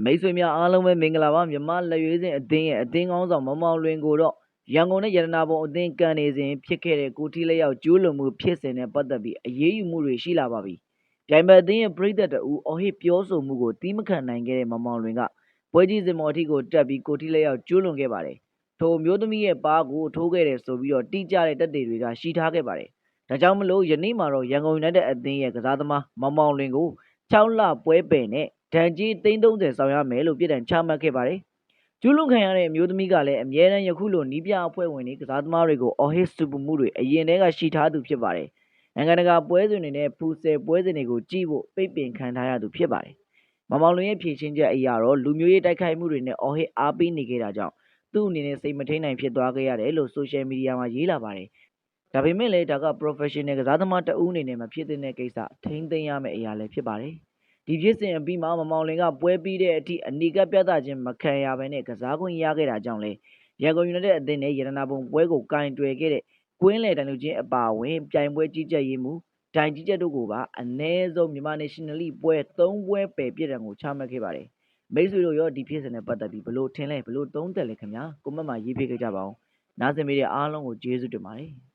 မိတ်ဆွေများအားလုံးပဲမင်္ဂလာပါမြန်မာလက်ရွေးစင်အသင်းရဲ့အသင်းကောင်းဆောင်မောင်မောင်လွင်ကိုတော့ရန်ကုန်နဲ့ရတနာပုံအသင်းကန်နေစဉ်ဖြစ်ခဲ့တဲ့ကိုထီလက်ရောက်ကျိုးလွန်မှုဖြစ်စဉ်နဲ့ပတ်သက်ပြီးအရေးယူမှုတွေရှိလာပါပြီ။ပြိုင်ပွဲအသင်းရဲ့ပြည်သက်တအူအော်ဟစ်ပြောဆိုမှုကိုတီးမခံနိုင်ခဲ့တဲ့မောင်မောင်လွင်ကပွဲကြီးစင်မော်အထိကိုတက်ပြီးကိုထီလက်ရောက်ကျိုးလွန်ခဲ့ပါတယ်။ထိုမျိုးသမီးရဲ့ပါးကိုထိုးခဲ့တယ်ဆိုပြီးတော့တိကျတဲ့တက်တွေတွေကရှိထားခဲ့ပါတယ်။ဒါကြောင့်မလို့ယနေ့မှာတော့ရန်ကုန်ယူနိုက်တက်အသင်းရဲ့ကစားသမားမောင်မောင်လွင်ကို6လပွဲပယ်နဲ့ဒဏ်ကြေး330ဆောင်ရမယ်လို့ပြည်ထောင်ချမှတ်ခဲ့ပါတယ်။ကျူးလွန်ခံရတဲ့အမျိုးသမီးကလည်းအမြဲတမ်းယခုလိုနီးပြအဖွဲ့ဝင်တွေကစားသမားတွေကိုအော်ဟစ်စူပမှုတွေအရင်တည်းကရှိထားသူဖြစ်ပါတယ်။နိုင်ငံတကာပွဲစဉ်တွေနဲ့ဖူဆယ်ပွဲစဉ်တွေကိုကြည့်ဖို့ပိတ်ပင်ခံထားရသူဖြစ်ပါတယ်။မောင်မောင်လွင်ရဲ့ဖြေရှင်းချက်အရာတော့လူမျိုးရေးတိုက်ခိုက်မှုတွေနဲ့အော်ဟစ်အားပေးနေခဲ့တာကြောင့်သူ့အနေနဲ့စိတ်မထိန်နိုင်ဖြစ်သွားခဲ့ရတယ်လို့ဆိုရှယ်မီဒီယာမှာရေးလာပါတယ်။ဒါပေမဲ့လည်းဒါက professional ကစားသမားတဦးအနေနဲ့မဖြစ်တဲ့ကိစ္စထိန်းသိမ်းရမယ့်အရာလည်းဖြစ်ပါတယ်။ဒီဖြစ်စဉ်အပြီးမှာမောင်မောင်လွင်ကပွဲပြီးတဲ့အထိအနီကပ်ပြသခြင်းမခံရဘဲနဲ့ကစားခွင့်ရခဲ့တာကြောင့်လေရန်ကုန်ယူနိုက်တက်အသင်းနဲ့ရတနာပုံပွဲကိုကင်တွယ်ခဲ့တဲ့ကွင်းလယ်တန်လူချင်းအပါအဝင်ပြိုင်ပွဲကြီးကြပ်ရေးမှုဒိုင်ကြီးကြပ်တို့ကိုပါအ ਨੇ ဆုံးမြန်မာ National League ပွဲ3ပွဲပယ်ပြစ်ဒဏ်ကိုချမှတ်ခဲ့ပါတယ်။မိတ်ဆွေတို့ရောဒီဖြစ်စဉ်နဲ့ပတ်သက်ပြီးဘလို့ထင်လဲဘလို့သုံးသပ်လဲခင်ဗျာကွန်မန့်မှာရေးပေးခဲ့ကြပါဦး။နားဆင်ပေးတဲ့အားလုံးကိုကျေးဇူးတင်ပါတယ်။